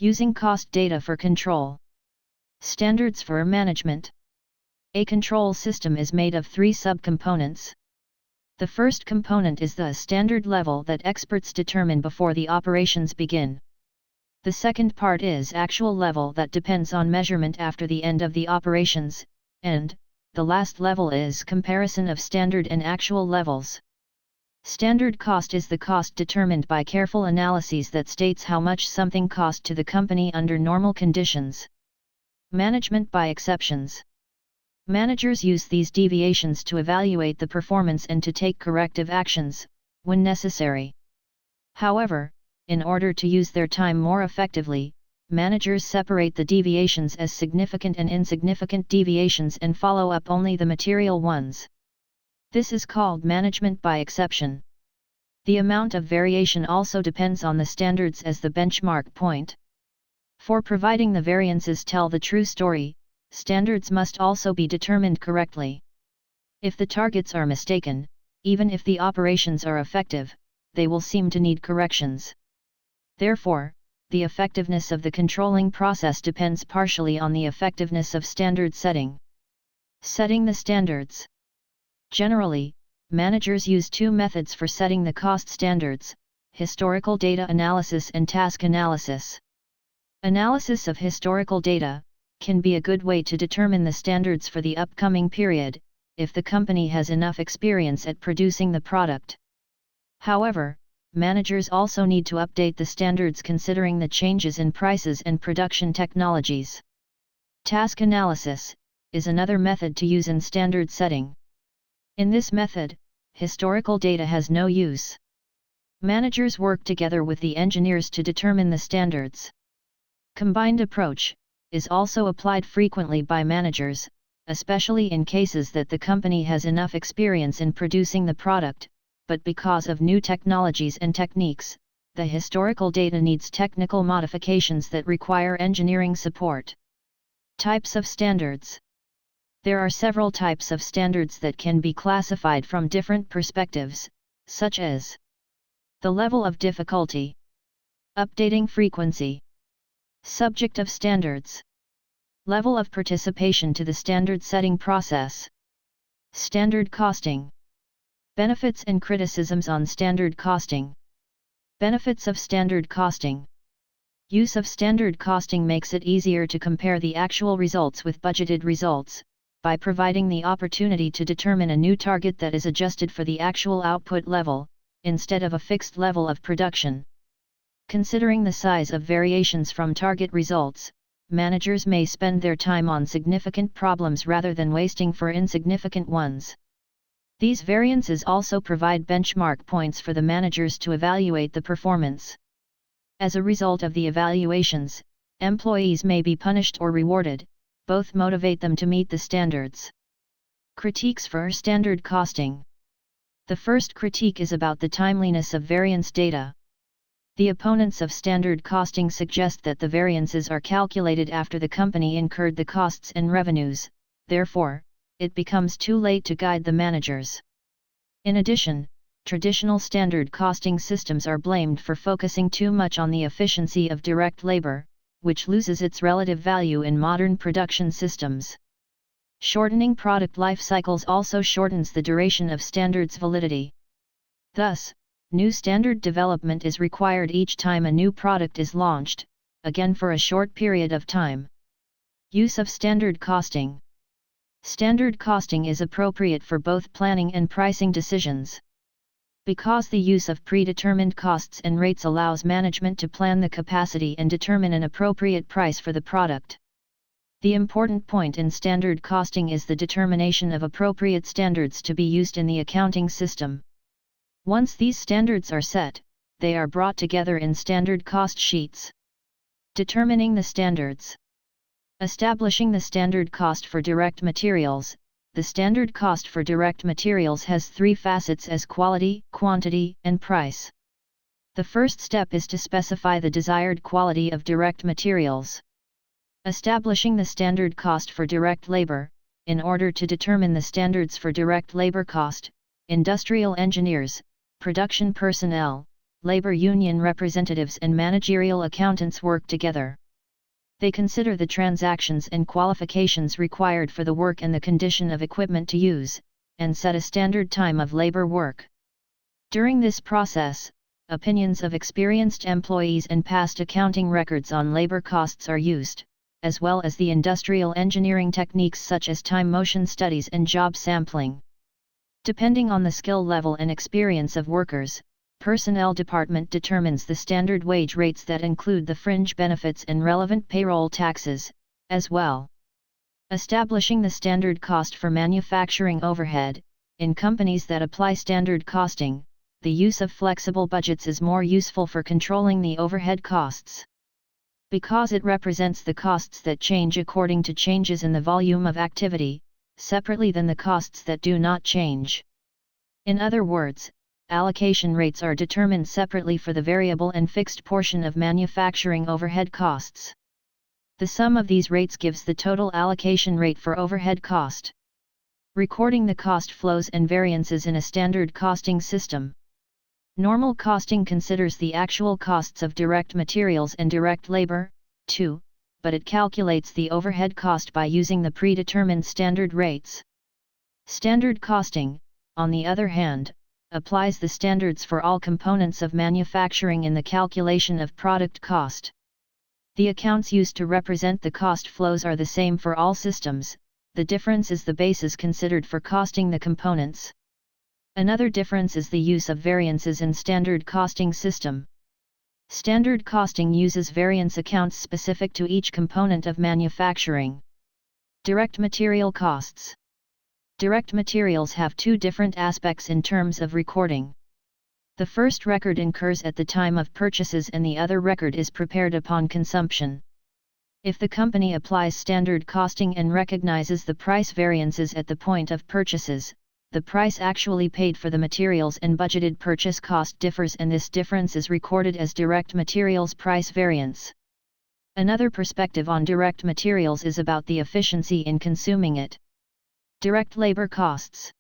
Using cost data for control. Standards for management. A control system is made of 3 subcomponents. The first component is the standard level that experts determine before the operations begin. The second part is actual level that depends on measurement after the end of the operations, and the last level is comparison of standard and actual levels. Standard cost is the cost determined by careful analyses that states how much something cost to the company under normal conditions. Management by exceptions. Managers use these deviations to evaluate the performance and to take corrective actions, when necessary. However, in order to use their time more effectively, managers separate the deviations as significant and insignificant deviations and follow up only the material ones. This is called management by exception. The amount of variation also depends on the standards as the benchmark point. For providing the variances tell the true story, standards must also be determined correctly. If the targets are mistaken, even if the operations are effective, they will seem to need corrections. Therefore, the effectiveness of the controlling process depends partially on the effectiveness of standard setting. Setting the standards. Generally, managers use 2 methods for setting the cost standards: historical data analysis and task analysis. Analysis of historical data can be a good way to determine the standards for the upcoming period, if the company has enough experience at producing the product. However, managers also need to update the standards considering the changes in prices and production technologies. Task analysis is another method to use in standard setting. In this method, historical data has no use. Managers work together with the engineers to determine the standards. Combined approach is also applied frequently by managers, especially in cases that the company has enough experience in producing the product, but because of new technologies and techniques, the historical data needs technical modifications that require engineering support. Types of standards. There are several types of standards that can be classified from different perspectives, such as the level of difficulty, updating frequency, subject of standards, level of participation to the standard setting process, standard costing. Benefits and criticisms on standard costing. Benefits of standard costing. Use of standard costing makes it easier to compare the actual results with budgeted results, by providing the opportunity to determine a new target that is adjusted for the actual output level, instead of a fixed level of production. Considering the size of variations from target results, managers may spend their time on significant problems rather than wasting for insignificant ones. These variances also provide benchmark points for the managers to evaluate the performance. As a result of the evaluations, employees may be punished or rewarded, both motivate them to meet the standards. Critiques for standard costing. The first critique is about the timeliness of variance data. The opponents of standard costing suggest that the variances are calculated after the company incurred the costs and revenues, therefore, it becomes too late to guide the managers. In addition, traditional standard costing systems are blamed for focusing too much on the efficiency of direct labor, which loses its relative value in modern production systems. Shortening product life cycles also shortens the duration of standards validity. Thus, new standard development is required each time a new product is launched, again for a short period of time. Use of standard costing. Standard costing is appropriate for both planning and pricing decisions. Because the use of predetermined costs and rates allows management to plan the capacity and determine an appropriate price for the product. The important point in standard costing is the determination of appropriate standards to be used in the accounting system. Once these standards are set, they are brought together in standard cost sheets. Determining the standards. Establishing the standard cost for direct materials. The standard cost for direct materials has 3 facets as quality, quantity, and price. The first step is to specify the desired quality of direct materials. Establishing the standard cost for direct labor. In order to determine the standards for direct labor cost, industrial engineers, production personnel, labor union representatives and managerial accountants work together. They consider the transactions and qualifications required for the work and the condition of equipment to use, and set a standard time of labor work. During this process, opinions of experienced employees and past accounting records on labor costs are used, as well as the industrial engineering techniques such as time motion studies and job sampling. Depending on the skill level and experience of workers, Personnel Department determines the standard wage rates that include the fringe benefits and relevant payroll taxes, as well. Establishing the standard cost for manufacturing overhead. In companies that apply standard costing, the use of flexible budgets is more useful for controlling the overhead costs. Because it represents the costs that change according to changes in the volume of activity, separately than the costs that do not change. In other words, allocation rates are determined separately for the variable and fixed portion of manufacturing overhead costs. The sum of these rates gives the total allocation rate for overhead cost. Recording the cost flows and variances in a standard costing system. Normal costing considers the actual costs of direct materials and direct labor, too, but it calculates the overhead cost by using the predetermined standard rates. Standard costing, on the other hand, applies the standards for all components of manufacturing in the calculation of product cost. The accounts used to represent the cost flows are the same for all systems, the difference is the basis considered for costing the components. Another difference is the use of variances in standard costing system. Standard costing uses variance accounts specific to each component of manufacturing. Direct material costs. Direct materials have two different aspects in terms of recording. The first record incurs at the time of purchases and the other record is prepared upon consumption. If the company applies standard costing and recognizes the price variances at the point of purchases, the price actually paid for the materials and budgeted purchase cost differs, and this difference is recorded as direct materials price variance. Another perspective on direct materials is about the efficiency in consuming it. Direct labor costs.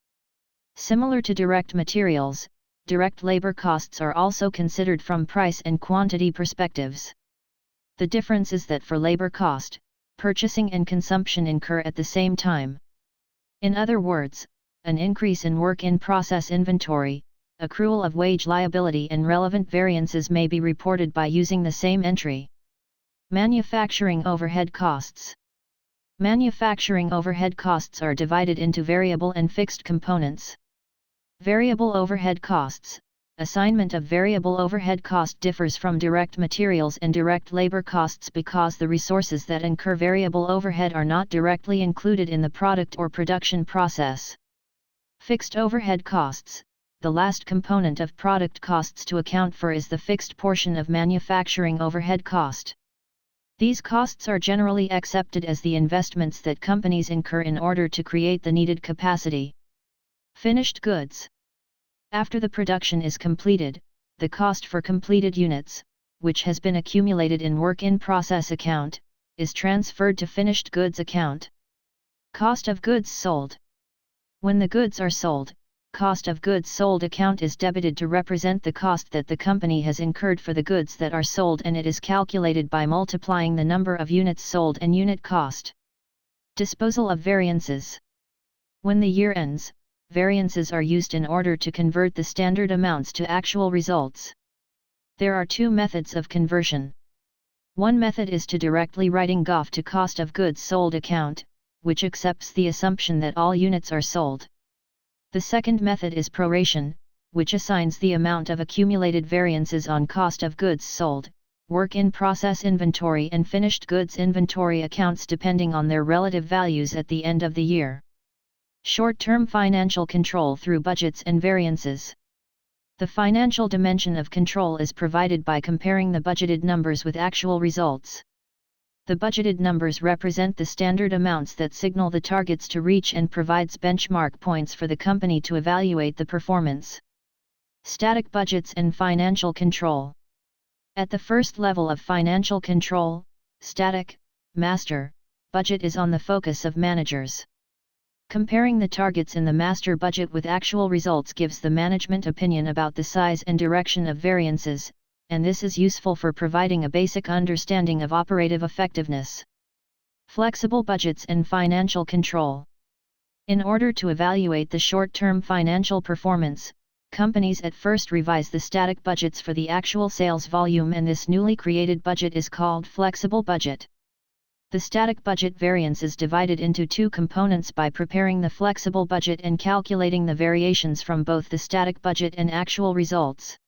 Similar to direct materials, direct labor costs are also considered from price and quantity perspectives. The difference is that for labor cost, purchasing and consumption incur at the same time. In other words, an increase in work-in-process inventory, accrual of wage liability and relevant variances may be reported by using the same entry. Manufacturing overhead costs. Manufacturing overhead costs are divided into variable and fixed components. Variable overhead costs. Assignment of variable overhead cost differs from direct materials and direct labor costs because the resources that incur variable overhead are not directly included in the product or production process. Fixed overhead costs. The last component of product costs to account for is the fixed portion of manufacturing overhead cost. These costs are generally accepted as the investments that companies incur in order to create the needed capacity. Finished goods. After the production is completed, the cost for completed units, which has been accumulated in work-in-process account, is transferred to finished goods account. Cost of goods sold. When the goods are sold, cost of goods sold account is debited to represent the cost that the company has incurred for the goods that are sold, and it is calculated by multiplying the number of units sold and unit cost. Disposal of variances. When the year ends, variances are used in order to convert the standard amounts to actual results. There are two methods of conversion. One method is to directly writing GOF to cost of goods sold account, which accepts the assumption that all units are sold. The second method is proration, which assigns the amount of accumulated variances on cost of goods sold, work-in-process inventory and finished goods inventory accounts depending on their relative values at the end of the year. Short-term financial control through budgets and variances. The financial dimension of control is provided by comparing the budgeted numbers with actual results. The budgeted numbers represent the standard amounts that signal the targets to reach and provides benchmark points for the company to evaluate the performance. Static budgets and financial control. At the first level of financial control, static, master, budget is on the focus of managers. Comparing the targets in the master budget with actual results gives the management opinion about the size and direction of variances, and this is useful for providing a basic understanding of operative effectiveness. Flexible budgets and financial control. In order to evaluate the short-term financial performance, companies at first revise the static budgets for the actual sales volume, and this newly created budget is called flexible budget. The static budget variance is divided into two components by preparing the flexible budget and calculating the variations from both the static budget and actual results.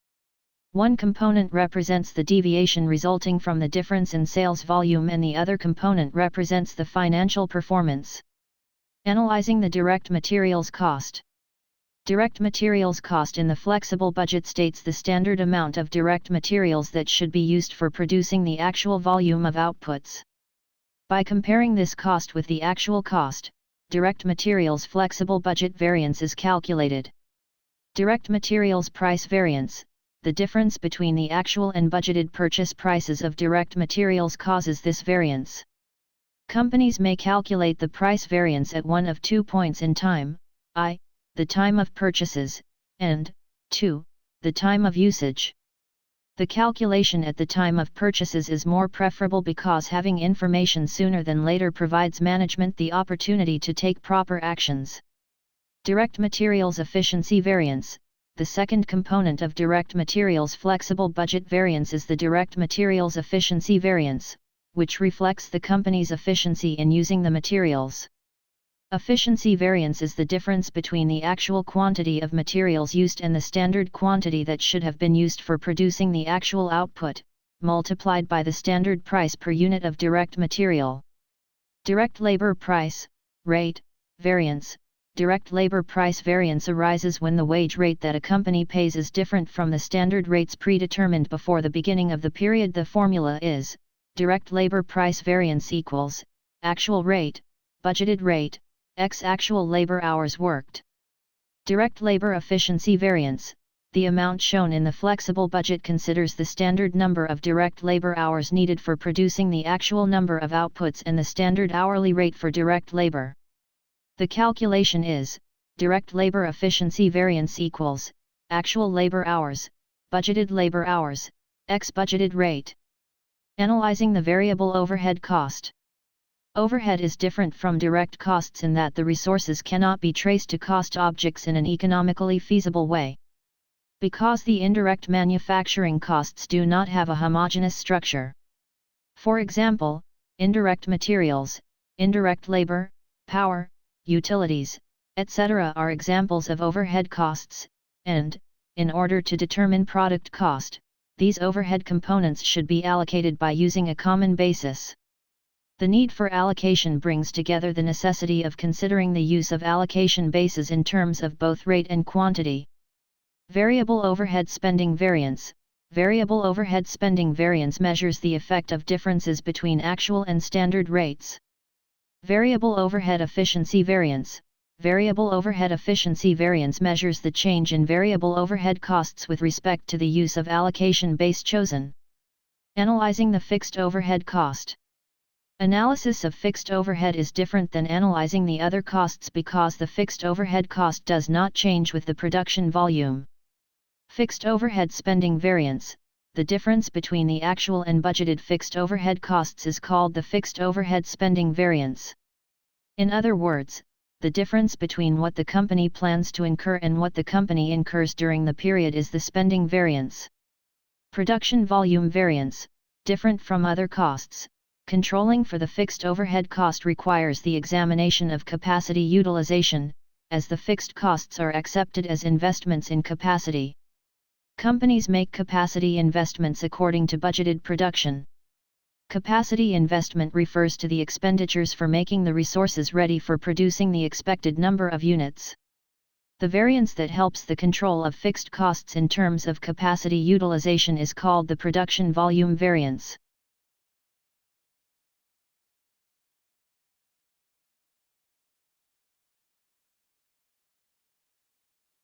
One component represents the deviation resulting from the difference in sales volume, and the other component represents the financial performance. Analyzing the direct materials cost. Direct materials cost in the flexible budget states the standard amount of direct materials that should be used for producing the actual volume of outputs. By comparing this cost with the actual cost, direct materials flexible budget variance is calculated. Direct materials price variance, the difference between the actual and budgeted purchase prices of direct materials causes this variance. Companies may calculate the price variance at one of 2 points in time, i.e., the time of purchases, and 2, the time of usage. The calculation at the time of purchases is more preferable because having information sooner than later provides management the opportunity to take proper actions. Direct materials efficiency variance. The second component of direct materials flexible budget variance is the direct materials efficiency variance, which reflects the company's efficiency in using the materials. Efficiency variance is the difference between the actual quantity of materials used and the standard quantity that should have been used for producing the actual output, multiplied by the standard price per unit of direct material. Direct labor price, rate, variance. Direct labor price variance arises when the wage rate that a company pays is different from the standard rates predetermined before the beginning of the period. The formula is, direct labor price variance equals, actual rate, budgeted rate, x actual labor hours worked. Direct labor efficiency variance. The amount shown in the flexible budget considers the standard number of direct labor hours needed for producing the actual number of outputs and the standard hourly rate for direct labor. The calculation is, direct labor efficiency variance equals, actual labor hours, budgeted labor hours, x budgeted rate. Analyzing the variable overhead cost. Overhead is different from direct costs in that the resources cannot be traced to cost objects in an economically feasible way. Because the indirect manufacturing costs do not have a homogeneous structure. For example, indirect materials, indirect labor, power, utilities, etc. are examples of overhead costs, and, in order to determine product cost, these overhead components should be allocated by using a common basis. The need for allocation brings together the necessity of considering the use of allocation bases in terms of both rate and quantity. Variable overhead spending variance. Variable overhead spending variance measures the effect of differences between actual and standard rates. Variable overhead efficiency variance. Variable overhead efficiency variance measures the change in variable overhead costs with respect to the use of allocation base chosen. Analyzing the fixed overhead cost. Analysis of fixed overhead is different than analyzing the other costs because the fixed overhead cost does not change with the production volume. Fixed overhead spending variance. The difference between the actual and budgeted fixed overhead costs is called the fixed overhead spending variance. In other words, the difference between what the company plans to incur and what the company incurs during the period is the spending variance. Production volume variance. Different from other costs, controlling for the fixed overhead cost requires the examination of capacity utilization, as the fixed costs are accepted as investments in capacity. Companies make capacity investments according to budgeted production. Capacity investment refers to the expenditures for making the resources ready for producing the expected number of units. The variance that helps the control of fixed costs in terms of capacity utilization is called the production volume variance.